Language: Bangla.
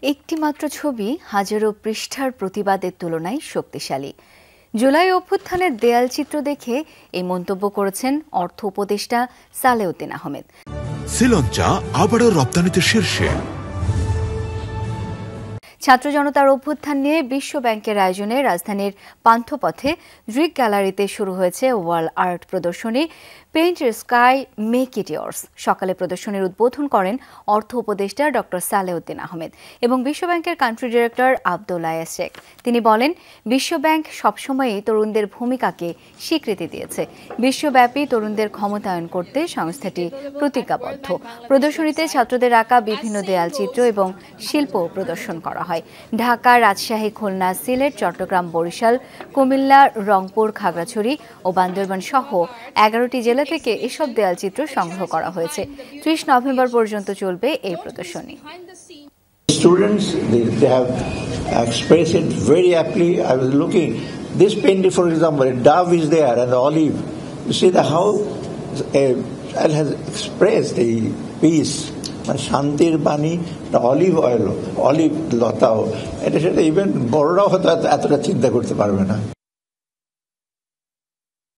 একটি মাত্র ছবি হাজারো পৃষ্ঠার প্রতিবাদের তুলনায় শক্তিশালী। জুলাই অভ্যুত্থানের দেয়ালচিত্র দেখে এই মন্তব্য করেছেন অর্থ উপদেষ্টা সালেউদ্দিন আহমেদ। শ্রীলঙ্কা আবারও রপ্তানিতে শীর্ষে। ছাত্র জনতার অভ্যুত্থান নিয়ে বিশ্ব ব্যাংকের আয়োজনে রাজধানীর পান্থপথে ড্রিক গ্যালারিতে শুরু হয়েছে ওয়াল আর্ট প্রদর্শনী paint sky make it years. সকালে প্রদর্শনীর উদ্বোধন করেন অর্থ উপদেষ্টা ডক্টর সালেউদ্দিন আহমেদ এবং বিশ্ব ব্যাংকের কান্ট্রি ডিরেক্টর আব্দুল্লাহ শেখ। তিনি বলেন, বিশ্ব ব্যাংক সবসময়ই তরুণদের ভূমিকাকে স্বীকৃতি দিয়েছে। বিশ্বব্যাপী তরুণদের ক্ষমতায়ন করতে সংস্থাটি প্রতিজ্ঞাবদ্ধ। প্রদর্শনীতে ছাত্রদের আঁকা বিভিন্ন দেয়ালচিত্র এবং শিল্প প্রদর্শন করা হয়। ঢাকা, রাজশাহী, খুলনা, সিলেট, চট্টগ্রাম, বরিশাল, কুমিল্লা, রংপুর, খাগড়াছড়ি ও বান্দরবান সহ 11টি জেলা থেকে এসব দেয়ালচিত্র সংগ্রহ করা হয়েছে। 30 নভেম্বর পর্যন্ত চলবে এই প্রদর্শনী। Students, they have expressed it very aptly. I was looking, this painting, for example, a dove is there and the olive. You see how a child has expressed the peace. শান্তির বাণী, অলিভ অয়েল, অলিভ লতাও, এটা সেটা ইভেন বড়রাও হয়তো এতটা চিন্তা করতে পারবে না।